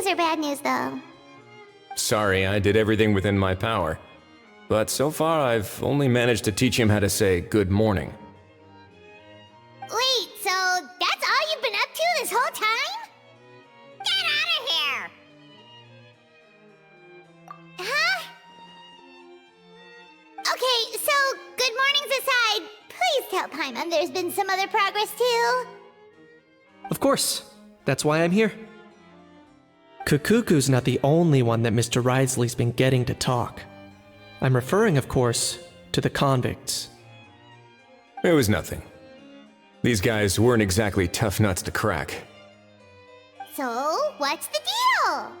or bad news, though? Sorry, I did everything within my power. But so far, I've only managed to teach him how to say good morning. Wait, so that's all you've been up to this whole time? Get out of here! Huh? Okay, so good mornings aside, please tell Paimon there's been some other progress too. Of course. That's why I'm here. Kukuku's not the only one that Mr. Risley's been getting to talk. I'm referring, of course, to the convicts. It was nothing. These guys weren't exactly tough nuts to crack. So, what's the deal?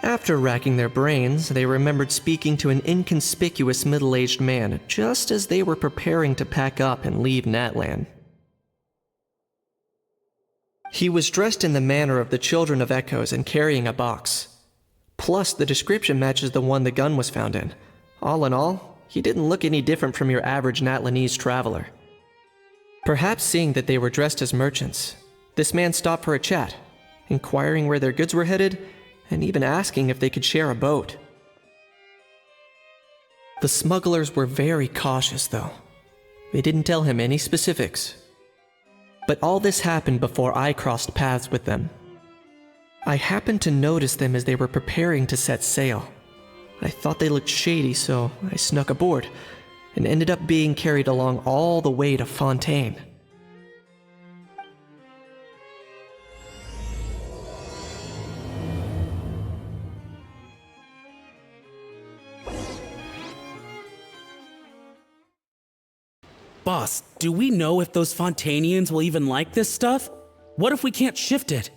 After racking their brains, they remembered speaking to an inconspicuous middle-aged man just as they were preparing to pack up and leave Natlan. He was dressed in the manner of the Children of Echoes and carrying a box. Plus, the description matches the one the gun was found in. All in all, he didn't look any different from your average Natlanese traveler. Perhaps seeing that they were dressed as merchants, this man stopped for a chat, inquiring where their goods were headed, and even asking if they could share a boat. The smugglers were very cautious, though. They didn't tell him any specifics. But all this happened before I crossed paths with them. I happened to notice them as they were preparing to set sail. I thought they looked shady, so I snuck aboard, and ended up being carried along all the way to Fontaine. Boss, do we know if those Fontanians will even like this stuff? What if we can't shift it?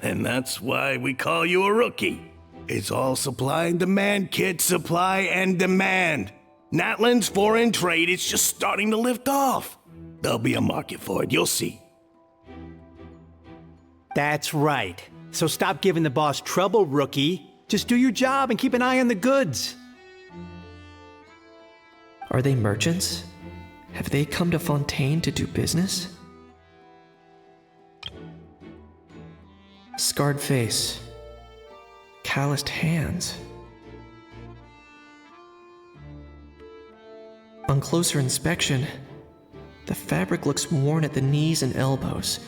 And that's why we call you a rookie. It's all supply and demand, kid. Supply and demand. Natlan's foreign trade is just starting to lift off. There'll be a market for it, you'll see. That's right. So stop giving the boss trouble, rookie. Just do your job and keep an eye on the goods. Are they merchants? Have they come to Fontaine to do business? Scarred face. Calloused hands. On closer inspection, the fabric looks worn at the knees and elbows,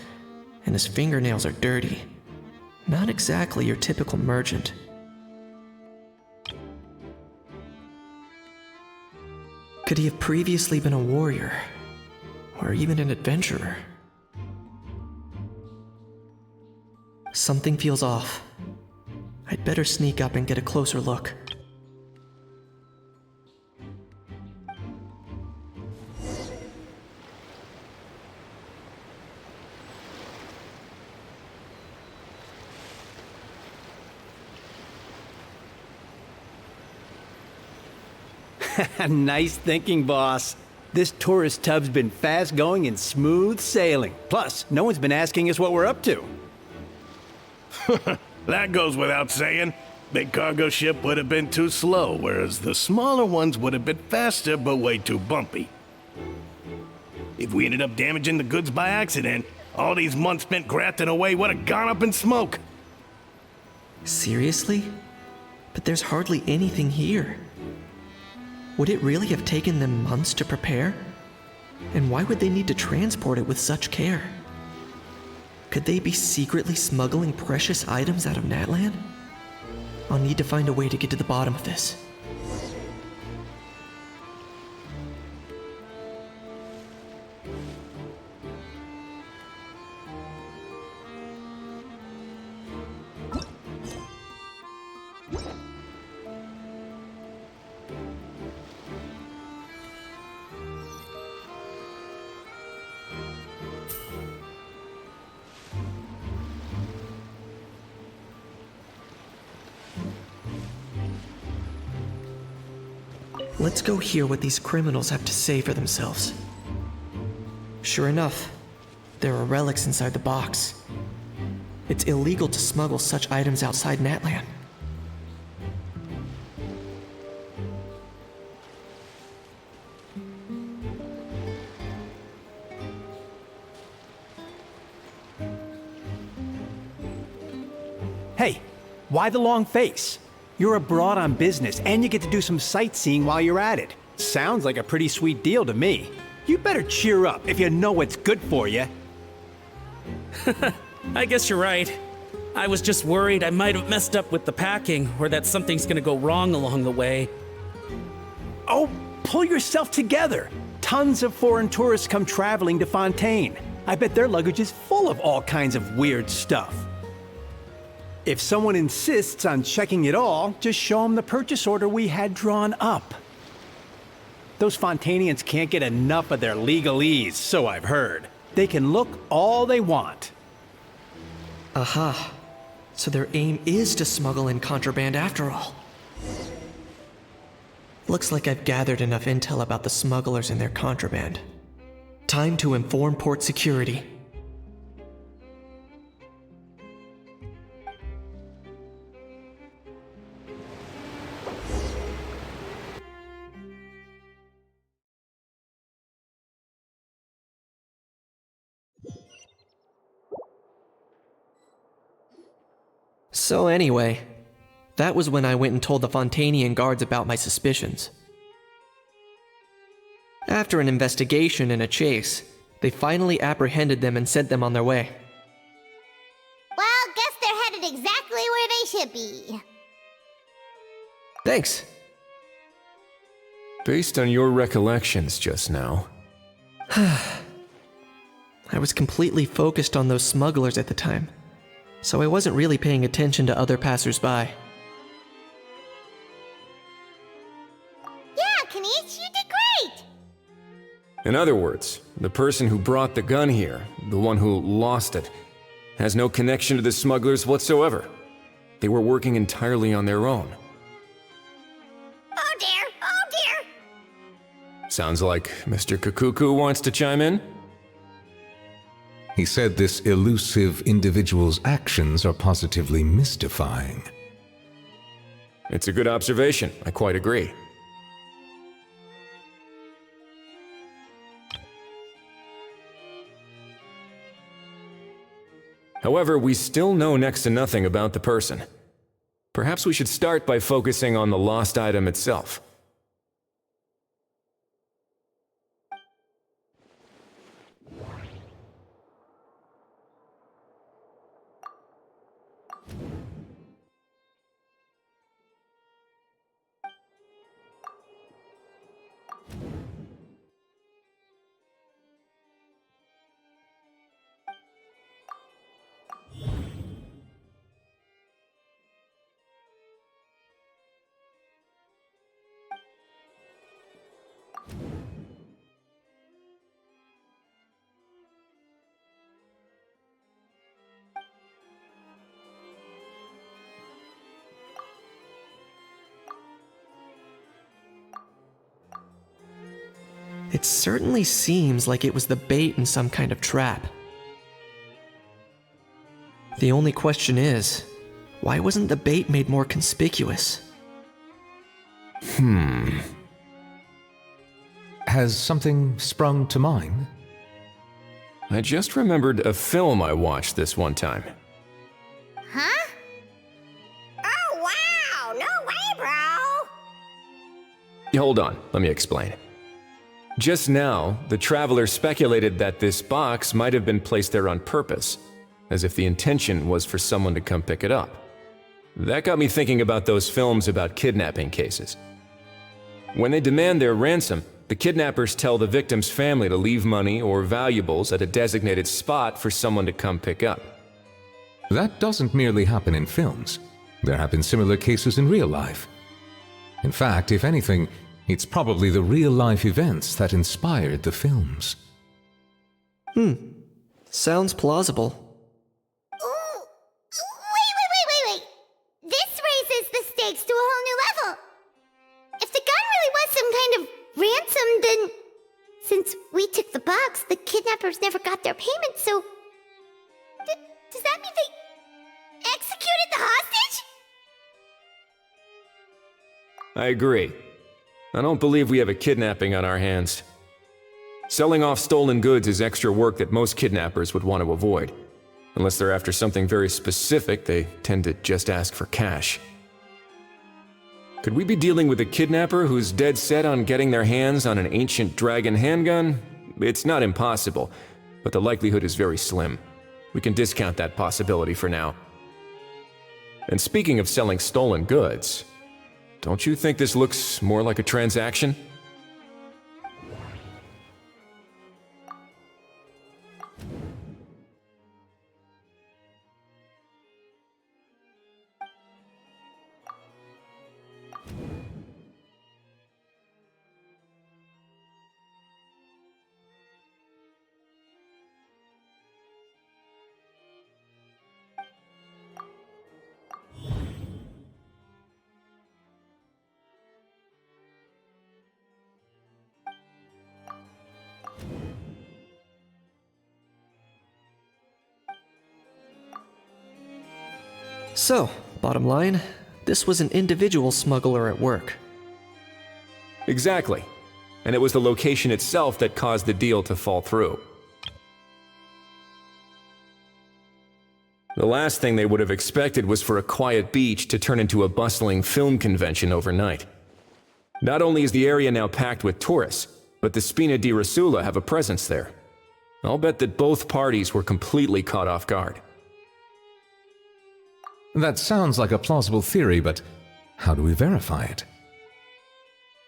and his fingernails are dirty. Not exactly your typical merchant. Could he have previously been a warrior, or even an adventurer? Something feels off. I'd better sneak up and get a closer look. Nice thinking, boss. This tourist tub's been fast-going and smooth sailing. Plus, no one's been asking us what we're up to. That goes without saying. Big cargo ship would have been too slow, whereas the smaller ones would have been faster but way too bumpy. If we ended up damaging the goods by accident, all these months spent grafting away would have gone up in smoke. Seriously? But there's hardly anything here. Would it really have taken them months to prepare? And why would they need to transport it with such care? Could they be secretly smuggling precious items out of Natlan? I'll need to find a way to get to the bottom of this. Let's go hear what these criminals have to say for themselves. Sure enough, there are relics inside the box. It's illegal to smuggle such items outside Natlan. Why the long face? You're abroad on business, and you get to do some sightseeing while you're at it. Sounds like a pretty sweet deal to me. You better cheer up if you know what's good for you. I guess you're right. I was just worried I might have messed up with the packing, or that something's gonna go wrong along the way. Oh, pull yourself together. Tons of foreign tourists come traveling to Fontaine. I bet their luggage is full of all kinds of weird stuff. If someone insists on checking it all, just show them the purchase order we had drawn up. Those Fontainians can't get enough of their legalese, so I've heard. They can look all they want. Aha. So their aim is to smuggle in contraband after all. Looks like I've gathered enough intel about the smugglers and their contraband. Time to inform port security. So anyway, that was when I went and told the Fontainian guards about my suspicions. After an investigation and a chase, they finally apprehended them and sent them on their way. Well, guess they're headed exactly where they should be. Thanks. Based on your recollections just now, I was completely focused on those smugglers at the time, so I wasn't really paying attention to other passersby. Yeah, Kanish, you did great! in other words, the person who brought the gun here, the one who lost it, has no connection to the smugglers whatsoever. They were working entirely on their own. Oh dear, oh dear! Sounds like Mr. Kakuku wants to chime in? He said this elusive individual's actions are positively mystifying. It's a good observation. I quite agree. However, we still know next to nothing about the person. Perhaps we should start by focusing on the lost item itself. It certainly seems like it was the bait in some kind of trap. The only question is, why wasn't the bait made more conspicuous? Has something sprung to mind? I just remembered a film I watched this one time. Huh? Oh wow, no way, bro! Hold on, let me explain. Just now, the traveler speculated that this box might have been placed there on purpose, as if the intention was for someone to come pick it up. That got me thinking about those films about kidnapping cases. When they demand their ransom, the kidnappers tell the victim's family to leave money or valuables at a designated spot for someone to come pick up. That doesn't merely happen in films. There have been similar cases in real life. In fact, if anything, it's probably the real-life events that inspired the films. Sounds plausible. Ooh, wait. This raises the stakes to a whole new level. If the gun really was some kind of ransom, then since we took the box, the kidnappers never got their payment, so does that mean they executed the hostage? I agree. I don't believe we have a kidnapping on our hands. Selling off stolen goods is extra work that most kidnappers would want to avoid. Unless they're after something very specific, they tend to just ask for cash. Could we be dealing with a kidnapper who's dead set on getting their hands on an ancient dragon handgun? It's not impossible, but the likelihood is very slim. We can discount that possibility for now. And speaking of selling stolen goods, don't you think this looks more like a transaction? So, bottom line, this was an individual smuggler at work. Exactly. And it was the location itself that caused the deal to fall through. The last thing they would have expected was for a quiet beach to turn into a bustling film convention overnight. Not only is the area now packed with tourists, but the Spina di Rosula have a presence there. I'll bet that both parties were completely caught off guard. That sounds like a plausible theory, but how do we verify it?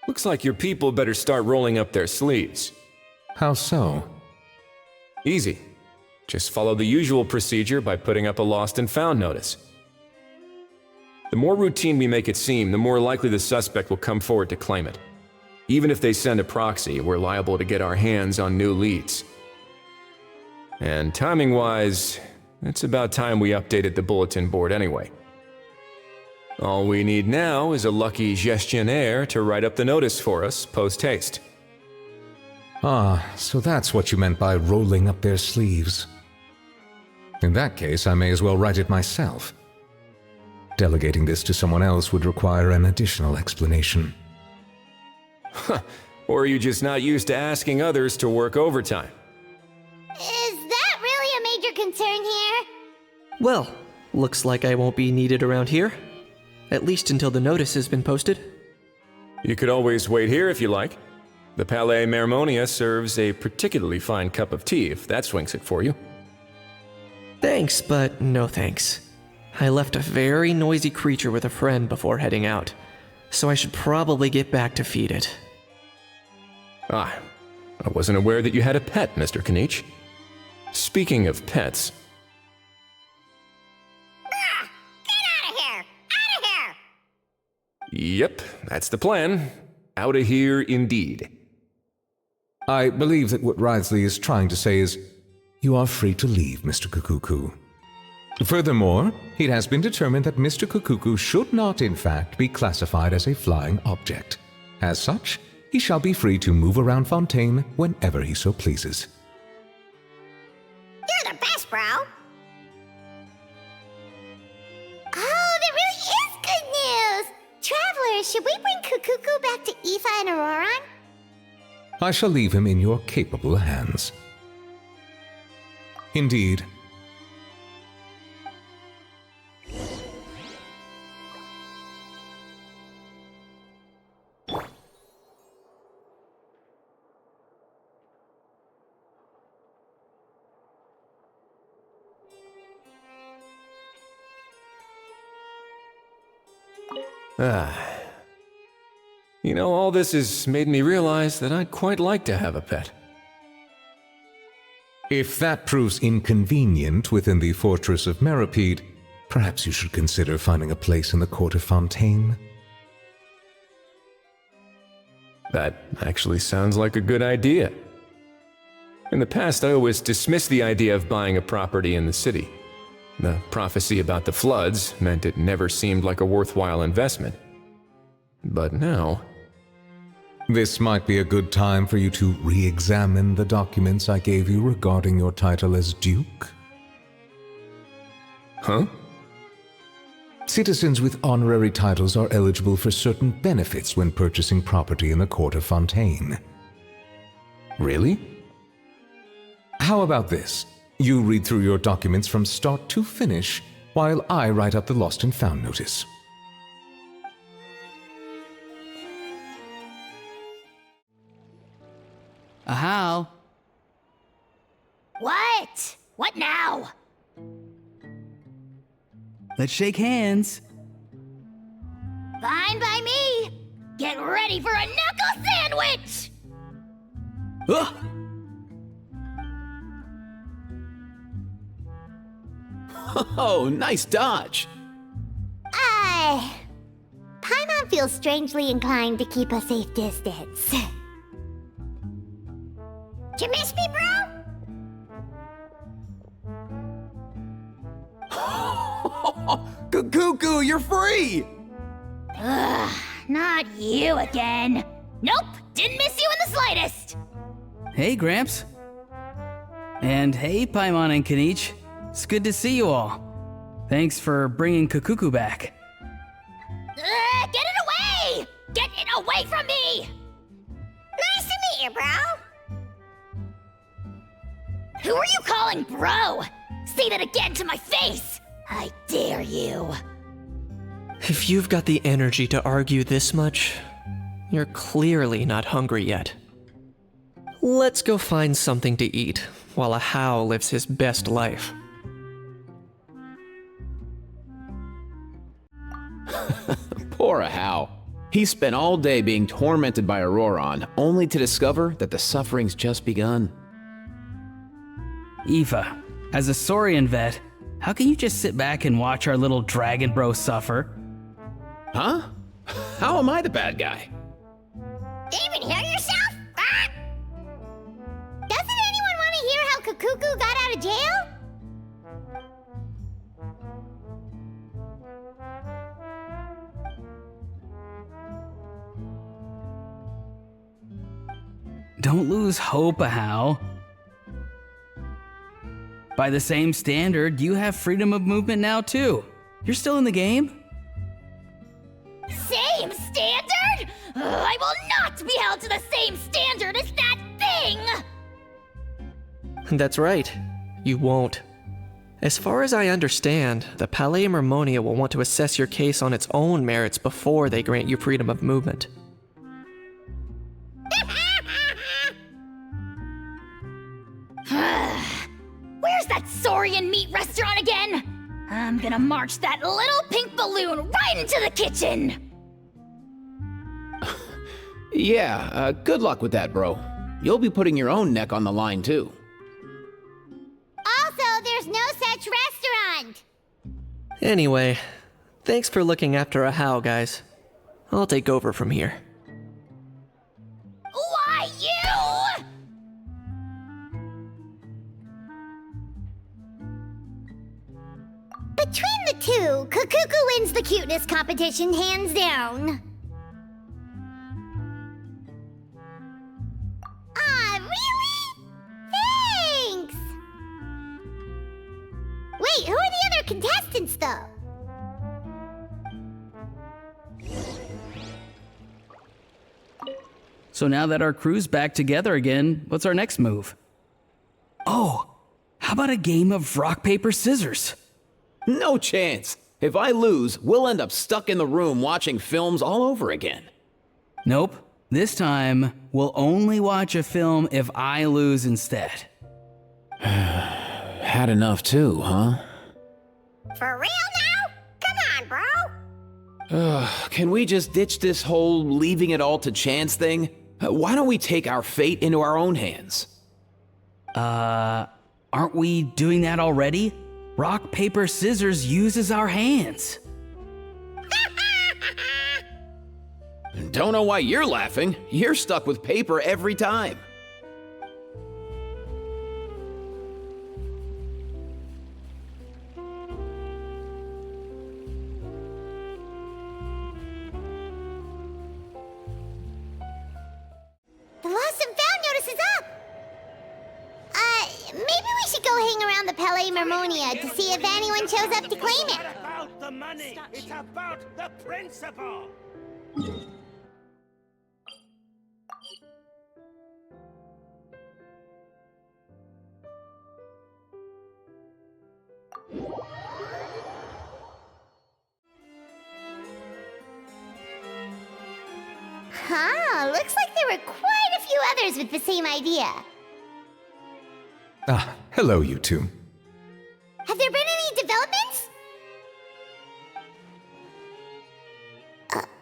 Looks like your people better start rolling up their sleeves. How so? Easy. Just follow the usual procedure by putting up a lost and found notice. The more routine we make it seem, the more likely the suspect will come forward to claim it. Even if they send a proxy, we're liable to get our hands on new leads. And timing-wise, it's about time we updated the bulletin board anyway. All we need now is a lucky gestionnaire to write up the notice for us post-haste. Ah, so that's what you meant by rolling up their sleeves. In that case, I may as well write it myself. Delegating this to someone else would require an additional explanation. Or are you just not used to asking others to work overtime? Is that really a major concern here? Well, looks like I won't be needed around here. At least until the notice has been posted. You could always wait here if you like. The Palais Mermonia serves a particularly fine cup of tea if that swings it for you. Thanks, but no thanks. I left a very noisy creature with a friend before heading out, so I should probably get back to feed it. Ah, I wasn't aware that you had a pet, Mr. Kanich. Speaking of pets... Get out of here! Out of here! Yep, that's the plan. Out of here indeed. I believe that what Wriothesley is trying to say is, you are free to leave, Mr. Kukuku. Furthermore, it has been determined that Mr. Kukuku should not, in fact, be classified as a flying object. As such, he shall be free to move around Fontaine whenever he so pleases. You're the best, bro! Oh, that really is good news! Travelers, should we bring Kukuku back to Aoife and Auroran? I shall leave him in your capable hands. Indeed. You know, all this has made me realize that I'd quite like to have a pet. If that proves inconvenient within the fortress of Meripede, perhaps you should consider finding a place in the court of Fontaine. That actually sounds like a good idea. In the past, I always dismissed the idea of buying a property in the city. The prophecy about the floods meant it never seemed like a worthwhile investment. But now... This might be a good time for you to re-examine the documents I gave you regarding your title as Duke. Huh? Citizens with honorary titles are eligible for certain benefits when purchasing property in the court of Fontaine. Really? How about this? You read through your documents from start to finish, while I write up the lost and found notice. How? What? What now? Let's shake hands. Fine by me. Get ready for a knuckle sandwich! Ugh. Oh, nice dodge. Paimon feels strangely inclined to keep a safe distance. Did you miss me, bro? Cuckoo, you're free! Ugh, not you again. Nope, didn't miss you in the slightest. Hey, Gramps. And hey, Paimon and Kanich. It's good to see you all. Thanks for bringing Kukuku back. Get it away! Get it away from me! Nice to meet you, bro. Who are you calling bro? Say that again to my face! I dare you. If you've got the energy to argue this much, you're clearly not hungry yet. Let's go find something to eat while a How lives his best life. Poor Hal. He spent all day being tormented by Auroron, only to discover that the suffering's just begun. Eva, as a Saurian vet, how can you just sit back and watch our little dragon bro suffer? Huh? How am I the bad guy? Even hear yourself? Ah! Doesn't anyone want to hear how Kukuku got out of jail? Don't lose hope, Ahau. By the same standard, you have freedom of movement now too. You're still in the game? Same standard? I will not be held to the same standard as that thing! That's right. You won't. As far as I understand, the Palais Mermonia will want to assess your case on its own merits before they grant you freedom of movement. Where's that Saurian meat restaurant again? I'm gonna march that little pink balloon right into the kitchen! Yeah, good luck with that, bro. You'll be putting your own neck on the line, too. Also, there's no such restaurant! Anyway, thanks for looking after Ahau, guys. I'll take over from here. Why, you? Between the two, Kukuku wins the cuteness competition hands down. Ah, really? Thanks! Wait, who are the other contestants, though? So now that our crew's back together again, what's our next move? Oh, how about a game of rock, paper, scissors? No chance. If I lose, we'll end up stuck in the room watching films all over again. Nope. This time, we'll only watch a film if I lose instead. Had enough too, huh? For real now? Come on, bro! Can we just ditch this whole leaving it all to chance thing? Why don't we take our fate into our own hands? Aren't we doing that already? Rock, paper, scissors uses our hands. Don't know why you're laughing. You're stuck with paper every time. The lost and found notice is up! Maybe we should go hang around the Palais Mermonia to see if anyone shows up to claim it. It's not about the money. It's about the principle. looks like there were quite a few others with the same idea. Ah, hello, you two. Have there been any developments?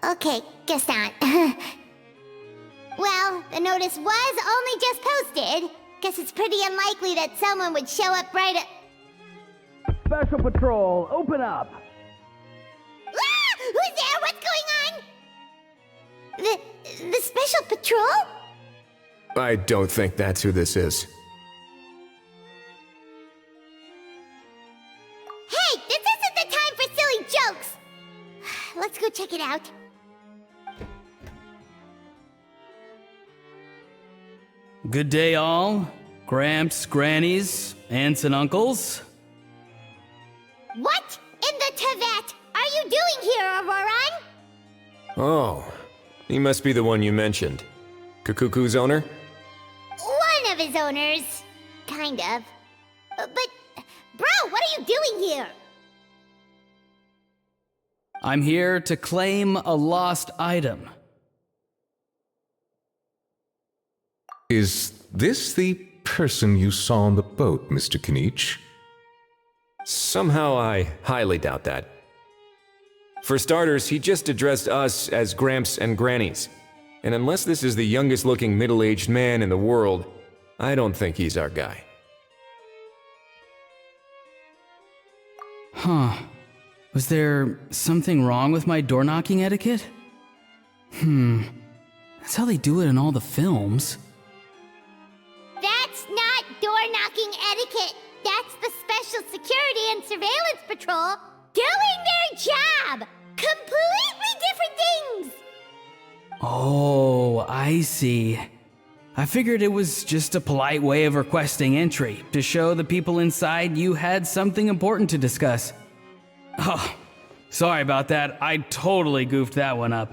Okay, guess not. Well, the notice was only just posted. Guess it's pretty unlikely that someone would show up right at... Special Patrol, open up! Ah! Who's there? What's going on? The Special Patrol? I don't think that's who this is. Hey, this isn't the time for silly jokes! Let's go check it out. Good day, all. Gramps, grannies, aunts, and uncles. What in the Tevat are you doing here, Auroran? Oh, he must be the one you mentioned. Kukuku's owner? One of his owners. Kind of. But, bro, what are you doing here? I'm here to claim a lost item. Is this the person you saw on the boat, Mr. Kinich? Somehow I highly doubt that. For starters, he just addressed us as Gramps and Grannies. And unless this is the youngest looking middle-aged man in the world, I don't think he's our guy. Huh. Was there something wrong with my door-knocking etiquette? That's how they do it in all the films. That's not door-knocking etiquette. That's the Special Security and Surveillance Patrol doing their job! Completely different things! Oh, I see. I figured it was just a polite way of requesting entry, to show the people inside you had something important to discuss. Oh, sorry about that. I totally goofed that one up.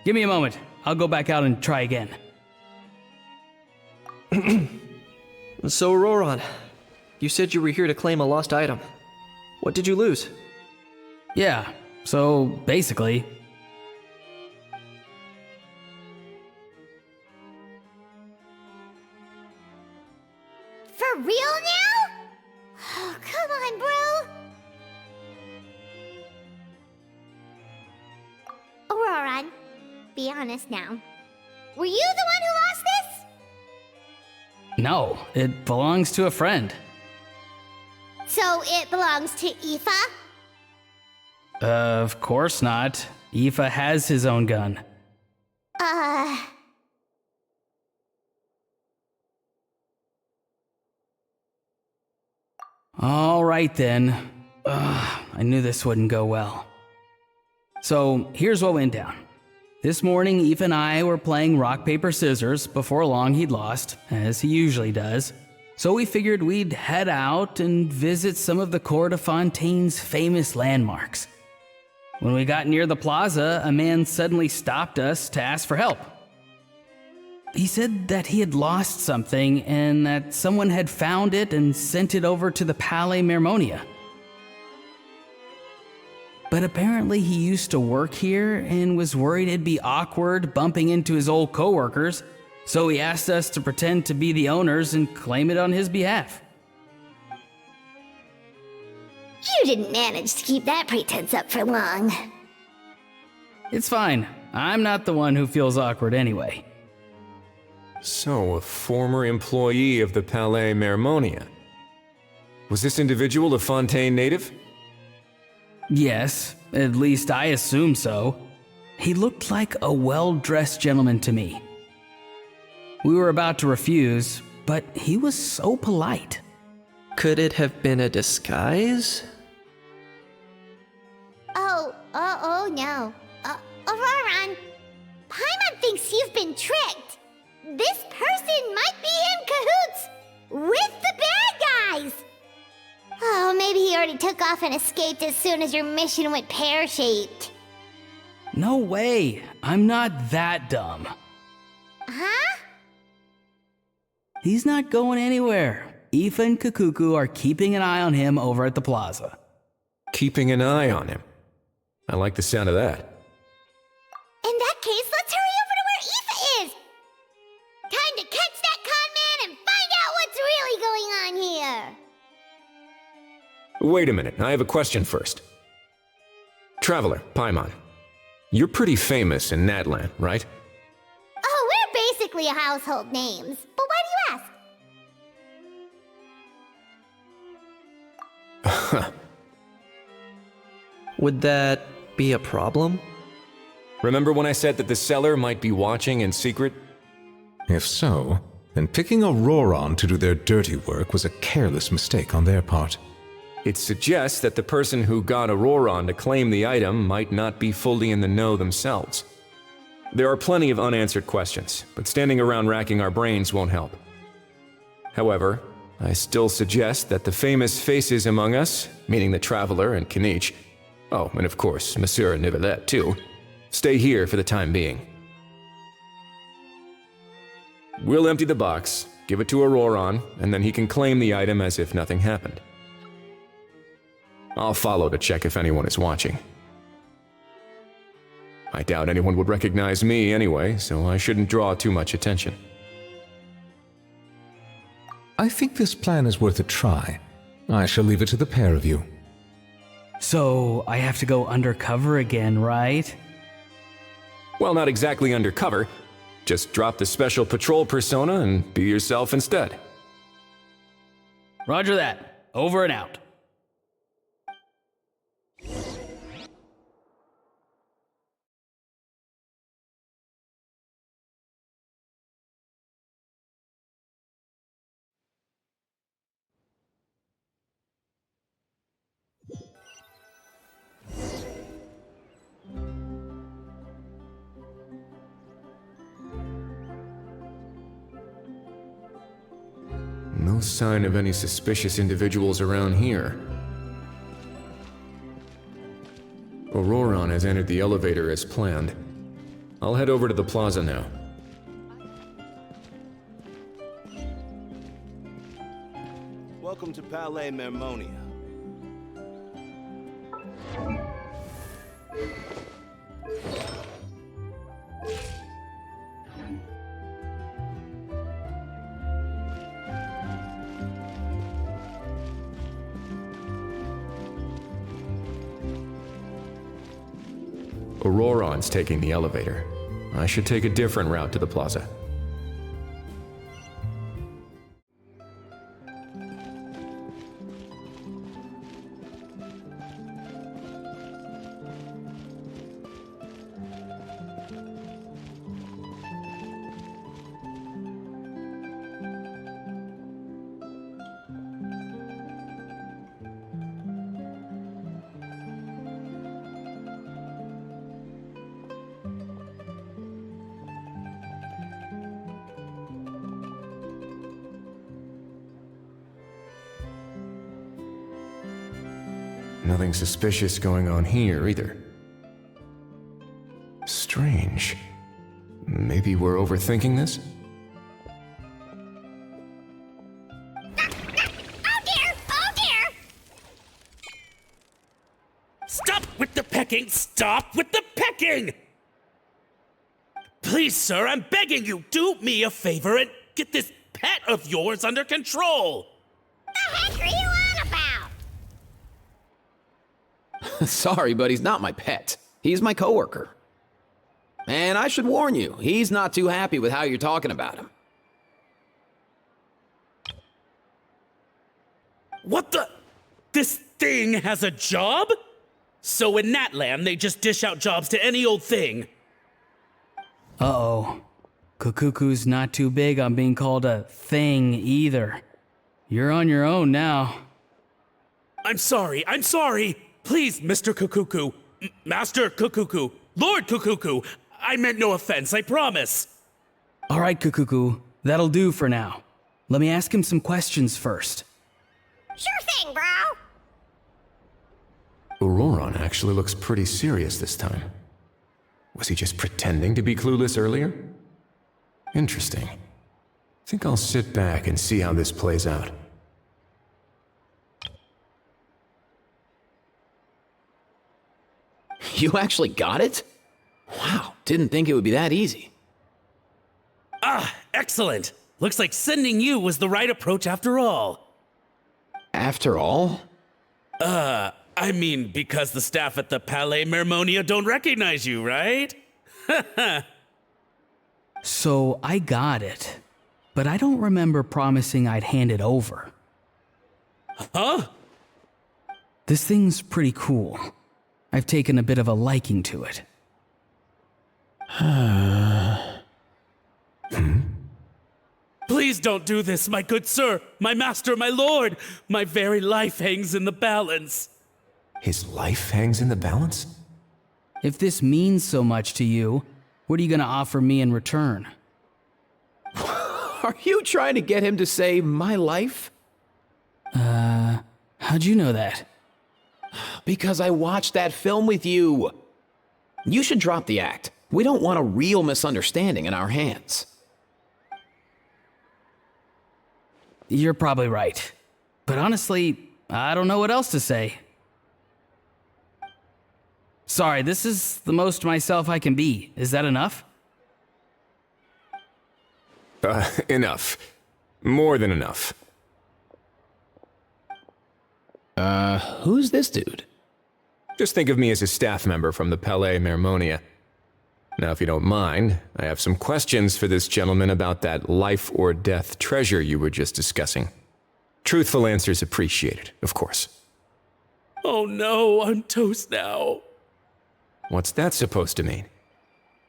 Give me a moment. I'll go back out and try again. So, Auroran, you said you were here to claim a lost item. What did you lose? Yeah, so basically... For real now? Oh, come on, bro. Auroran, be honest now. Were you the one who lost this? No, it belongs to a friend. So it belongs to Aoife? Of course not. Aoife has his own gun. All right then. I knew this wouldn't go well. So here's what went down. This morning, Aoife and I were playing rock, paper, scissors. Before long, he'd lost, as he usually does. So we figured we'd head out and visit some of the Cour de Fontaine's famous landmarks. When we got near the plaza, a man suddenly stopped us to ask for help. He said that he had lost something and that someone had found it and sent it over to the Palais Mermonia. But apparently he used to work here and was worried it'd be awkward bumping into his old coworkers, so he asked us to pretend to be the owners and claim it on his behalf. You didn't manage to keep that pretense up for long. It's fine. I'm not the one who feels awkward anyway. So, a former employee of the Palais Mermonia. Was this individual a Fontaine native? Yes, at least I assume so. He looked like a well-dressed gentleman to me. We were about to refuse, but he was so polite. Could it have been a disguise? Oh no. Auroran, Paimon thinks you've been tricked. This person might be in cahoots with the bad guys. Oh, maybe he already took off and escaped as soon as your mission went pear-shaped. No way. I'm not that dumb. Huh? He's not going anywhere. Aoife and Kukuku are keeping an eye on him over at the plaza. Keeping an eye on him. I like the sound of that. In that case, let's hurry over to where Aoife is. Wait a minute, I have a question first. Traveler, Paimon, you're pretty famous in Natlan, right? Oh, we're basically household names. But why do you ask? Would that be a problem? Remember when I said that the seller might be watching in secret? If so, then picking Auroron to do their dirty work was a careless mistake on their part. It suggests that the person who got Auroron to claim the item might not be fully in the know themselves. There are plenty of unanswered questions, but standing around racking our brains won't help. However, I still suggest that the famous faces among us, meaning the Traveler and Kinich, oh, and of course, Monsieur Nivelette too, stay here for the time being. We'll empty the box, give it to Auroron, and then he can claim the item as if nothing happened. I'll follow to check if anyone is watching. I doubt anyone would recognize me anyway, so I shouldn't draw too much attention. I think this plan is worth a try. I shall leave it to the pair of you. So, I have to go undercover again, right? Well, not exactly undercover. Just drop the special patrol persona and be yourself instead. Roger that. Over and out. No sign of any suspicious individuals around here. Auroron has entered the elevator as planned. I'll head over to the plaza now. Welcome to Palais Mermonia. Auroron's taking the elevator. I should take a different route to the plaza. Nothing suspicious going on here, either. Strange. Maybe we're overthinking this? Oh dear! Oh dear! Stop with the pecking! Stop with the pecking! Please, sir, I'm begging you, do me a favor and get this pet of yours under control! The heck are you on about? Sorry, but he's not my pet. He's my coworker. And I should warn you, he's not too happy with how you're talking about him. What the? This thing has a job? So in Natlan, they just dish out jobs to any old thing. Uh-oh. Kukuku's not too big on being called a thing either. You're on your own now. I'm sorry. Please, Mr. Kukuku, Master Kukuku, Lord Kukuku, I meant no offense, I promise. All right, Kukuku, that'll do for now. Let me ask him some questions first. Sure thing, bro. Auroron actually looks pretty serious this time. Was he just pretending to be clueless earlier? Interesting. Think I'll sit back and see how this plays out. You actually got it? Wow, didn't think it would be that easy. Ah, excellent. Looks like sending you was the right approach after all. After all? I mean, because the staff at the Palais Mermonia don't recognize you, right? So I got it, but I don't remember promising I'd hand it over. Huh? This thing's pretty cool. I've taken a bit of a liking to it. Please don't do this, my good sir, my master, my lord. My very life hangs in the balance. His life hangs in the balance? If this means so much to you, what are you gonna offer me in return? Are you trying to get him to say my life? How'd you know that? Because I watched that film with you. You should drop the act. We don't want a real misunderstanding in our hands. You're probably right. But honestly, I don't know what else to say. Sorry, this is the most myself I can be. Is that enough? Enough. More than enough. Who's this dude? Just think of me as a staff member from the Palais Mermonia. Now, if you don't mind, I have some questions for this gentleman about that life or death treasure you were just discussing. Truthful answers appreciated, of course. Oh no, I'm toast now. What's that supposed to mean?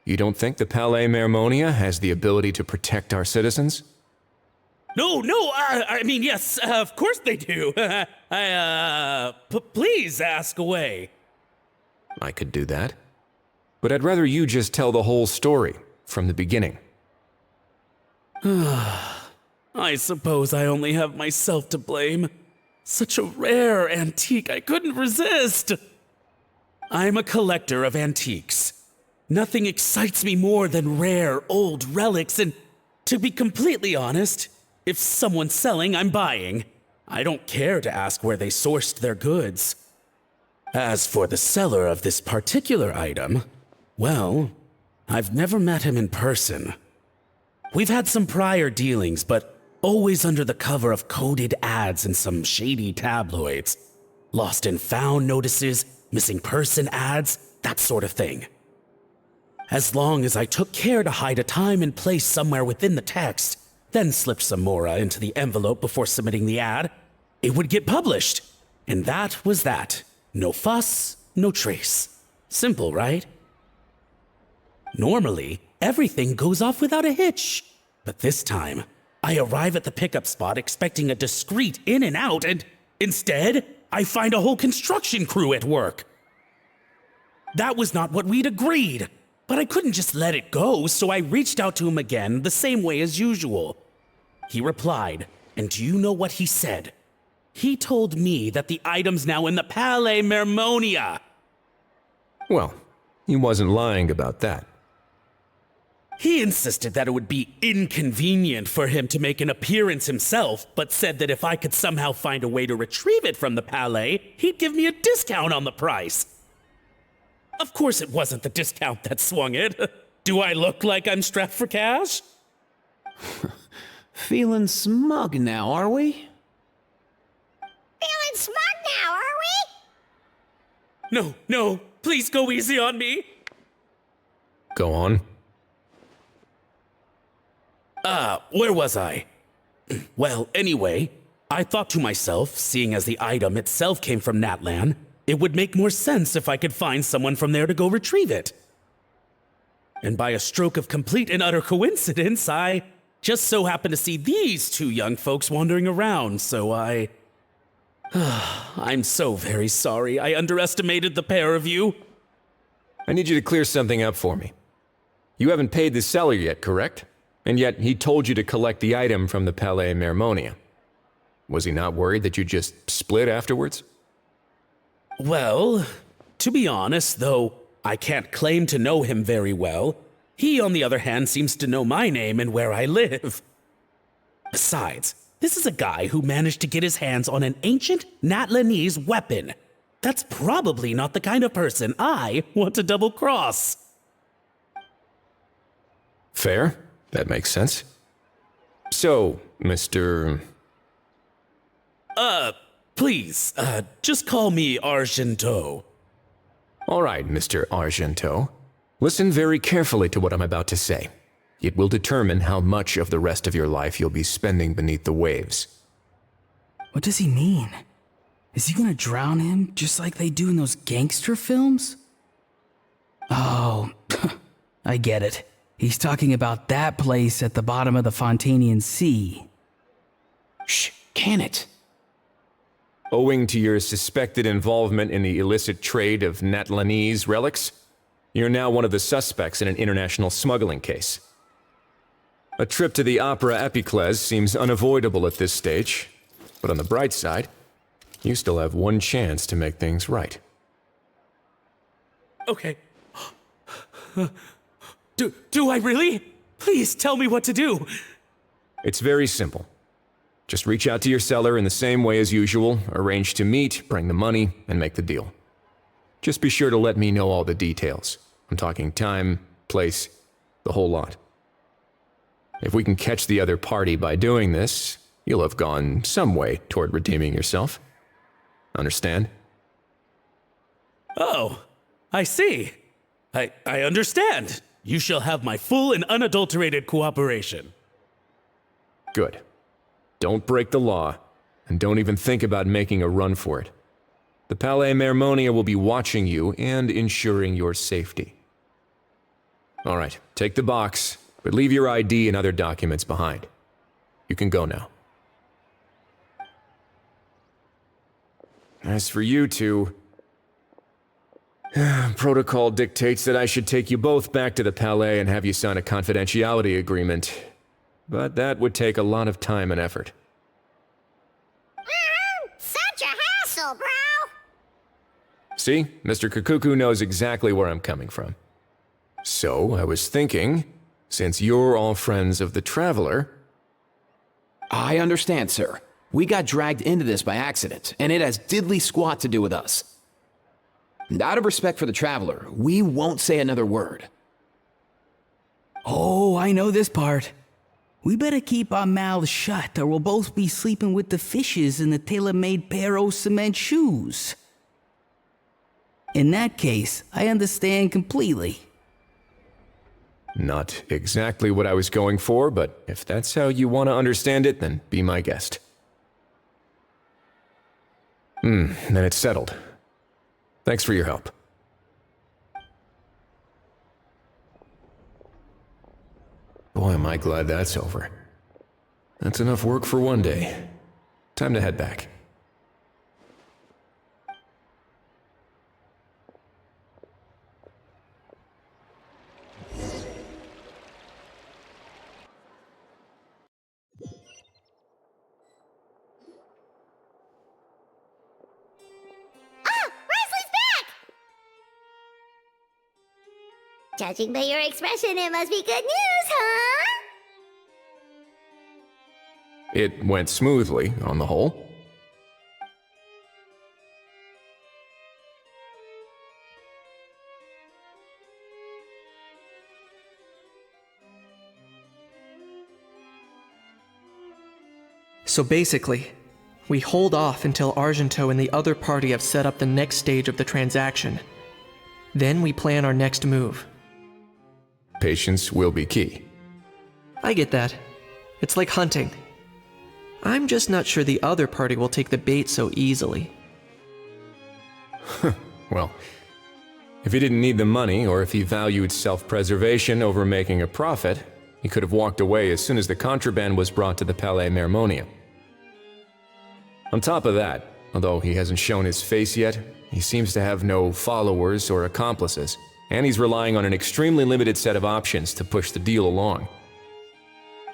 You don't think the Palais Mermonia has the ability to protect our citizens? No, I mean, yes, of course they do. Please ask away. I could do that. But I'd rather you just tell the whole story, from the beginning. I suppose I only have myself to blame. Such a rare antique, I couldn't resist. I'm a collector of antiques. Nothing excites me more than rare, old relics, and to be completely honest, if someone's selling, I'm buying. I don't care to ask where they sourced their goods. As for the seller of this particular item, well, I've never met him in person. We've had some prior dealings, but always under the cover of coded ads in some shady tabloids. Lost and found notices, missing person ads, that sort of thing. As long as I took care to hide a time and place somewhere within the text, then slipped some mora into the envelope before submitting the ad, it would get published. And that was that. No fuss, no trace. Simple, right? Normally, everything goes off without a hitch. But this time, I arrive at the pickup spot expecting a discreet in and out, and instead, I find a whole construction crew at work. That was not what we'd agreed, but I couldn't just let it go, so I reached out to him again the same way as usual. He replied, and do you know what he said? He told me that the item's now in the Palais Mermonia. Well, he wasn't lying about that. He insisted that it would be inconvenient for him to make an appearance himself, but said that if I could somehow find a way to retrieve it from the Palais, he'd give me a discount on the price. Of course it wasn't the discount that swung it. Do I look like I'm strapped for cash? Feeling smug now, are we? Feeling smart now, are we? No, please go easy on me. Go on. Where was I? Well, anyway, I thought to myself, seeing as the item itself came from Natlan, it would make more sense if I could find someone from there to go retrieve it. And by a stroke of complete and utter coincidence, I just so happened to see these two young folks wandering around, so I'm so very sorry I underestimated the pair of you. I need you to clear something up for me. You haven't paid the seller yet, correct? And yet he told you to collect the item from the Palais Mermonia. Was he not worried that you just split afterwards? Well, to be honest, though I can't claim to know him very well, he, on the other hand, seems to know my name and where I live. Besides, this is a guy who managed to get his hands on an ancient Natlanese weapon. That's probably not the kind of person I want to double-cross. Fair. That makes sense. So, Mr. Please, just call me Argento. All right, Mr. Argento. Listen very carefully to what I'm about to say. It will determine how much of the rest of your life you'll be spending beneath the waves. What does he mean? Is he gonna drown him just like they do in those gangster films? Oh, I get it. He's talking about that place at the bottom of the Fontanian Sea. Shh, can it? Owing to your suspected involvement in the illicit trade of Natlanese relics, you're now one of the suspects in an international smuggling case. A trip to the Opera Epiclese seems unavoidable at this stage, but on the bright side, you still have one chance to make things right. Okay. Do I really? Please tell me what to do. It's very simple. Just reach out to your seller in the same way as usual, arrange to meet, bring the money, and make the deal. Just be sure to let me know all the details. I'm talking time, place, the whole lot. If we can catch the other party by doing this, you'll have gone some way toward redeeming yourself. Understand? Oh, I see. I understand. You shall have my full and unadulterated cooperation. Good. Don't break the law, and don't even think about making a run for it. The Palais Mermonia will be watching you and ensuring your safety. All right, take the box, but leave your ID and other documents behind. You can go now. As for you two, protocol dictates that I should take you both back to the Palais and have you sign a confidentiality agreement. But that would take a lot of time and effort. Such a hassle, bro! See, Mr. Kakuku knows exactly where I'm coming from. So, I was thinking, since you're all friends of the Traveler... I understand, sir. We got dragged into this by accident, and it has diddly squat to do with us. And out of respect for the Traveler, we won't say another word. Oh, I know this part. We better keep our mouths shut or we'll both be sleeping with the fishes in the tailor-made pair of cement shoes. In that case, I understand completely. Not exactly what I was going for, but if that's how you want to understand it, then be my guest. Then it's settled. Thanks for your help. Boy, am I glad that's over. That's enough work for one day. Time to head back. Judging by your expression, it must be good news, huh? It went smoothly, on the whole. So basically, we hold off until Argento and the other party have set up the next stage of the transaction. Then we plan our next move. Patience will be key. I get that. It's like hunting. I'm just not sure the other party will take the bait so easily. Well, if he didn't need the money, or if he valued self-preservation over making a profit, he could have walked away as soon as the contraband was brought to the Palais Mermonia. On top of that, although he hasn't shown his face yet, he seems to have no followers or accomplices, and he's relying on an extremely limited set of options to push the deal along.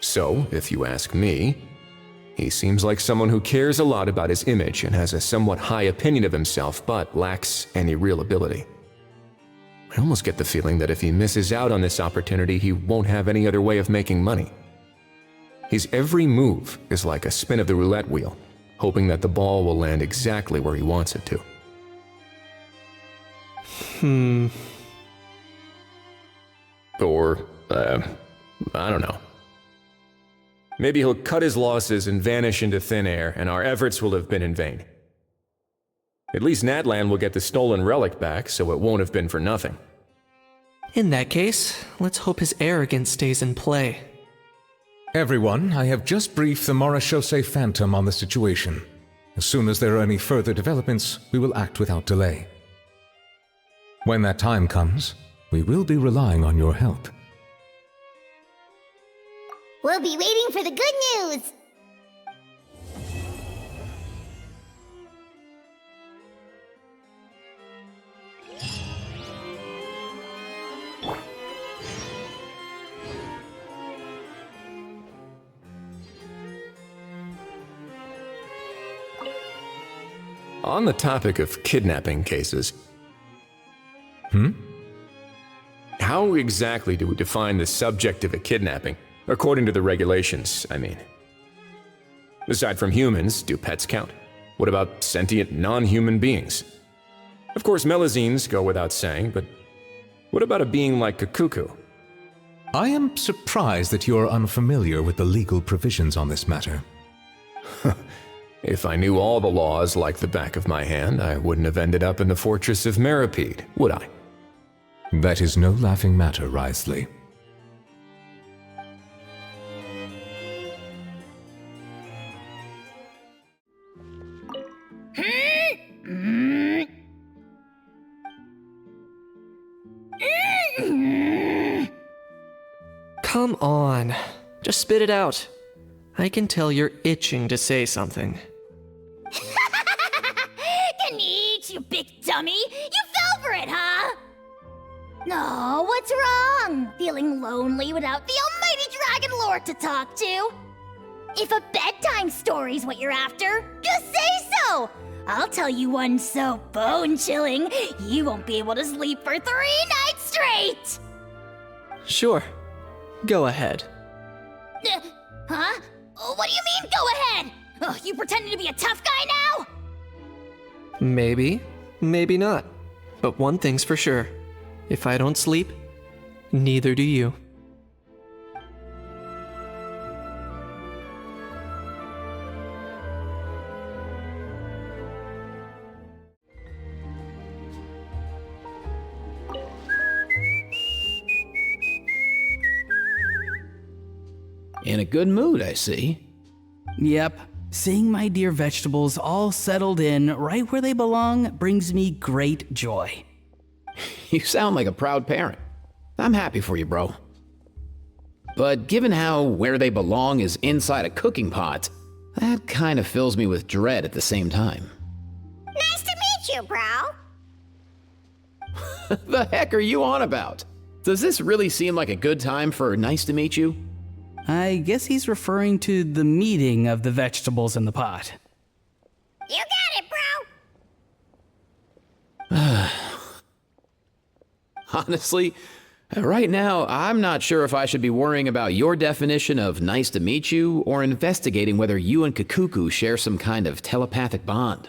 So, if you ask me, he seems like someone who cares a lot about his image and has a somewhat high opinion of himself, but lacks any real ability. I almost get the feeling that if he misses out on this opportunity, he won't have any other way of making money. His every move is like a spin of the roulette wheel, hoping that the ball will land exactly where he wants it to. Or, I don't know. Maybe he'll cut his losses and vanish into thin air, and our efforts will have been in vain. At least Natlan will get the stolen relic back, so it won't have been for nothing. In that case, let's hope his arrogance stays in play. Everyone, I have just briefed the Marechaussee Phantom on the situation. As soon as there are any further developments, we will act without delay. When that time comes, we will be relying on your help. We'll be waiting for the good news. On the topic of kidnapping cases... How exactly do we define the subject of a kidnapping? According to the regulations, I mean. Aside from humans, do pets count? What about sentient, non-human beings? Of course, melazines go without saying, but what about a being like Kakuku? I am surprised that you are unfamiliar with the legal provisions on this matter. If I knew all the laws like the back of my hand, I wouldn't have ended up in the fortress of Meripede, would I? That is no laughing matter, Wriothesley. Come on, just spit it out. I can tell you're itching to say something. Can eat, you big dummy. You fell for it, huh? No, what's wrong? Feeling lonely without the almighty Dragon Lord to talk to? If a bedtime story's what you're after, just say so. I'll tell you one so bone-chilling, you won't be able to sleep for 3 nights straight. Sure, go ahead. Huh? What do you mean, go ahead? You pretending to be a tough guy now? Maybe, maybe not. But one thing's for sure. If I don't sleep, neither do you. In a good mood, I see. Yep, seeing my dear vegetables all settled in right where they belong brings me great joy. You sound like a proud parent. I'm happy for you, bro. But given how where they belong is inside a cooking pot, that kind of fills me with dread at the same time. Nice to meet you, bro. The heck are you on about? Does this really seem like a good time for nice to meet you? I guess he's referring to the meeting of the vegetables in the pot. You got it, bro. Honestly, right now, I'm not sure if I should be worrying about your definition of nice to meet you or investigating whether you and Kakuku share some kind of telepathic bond.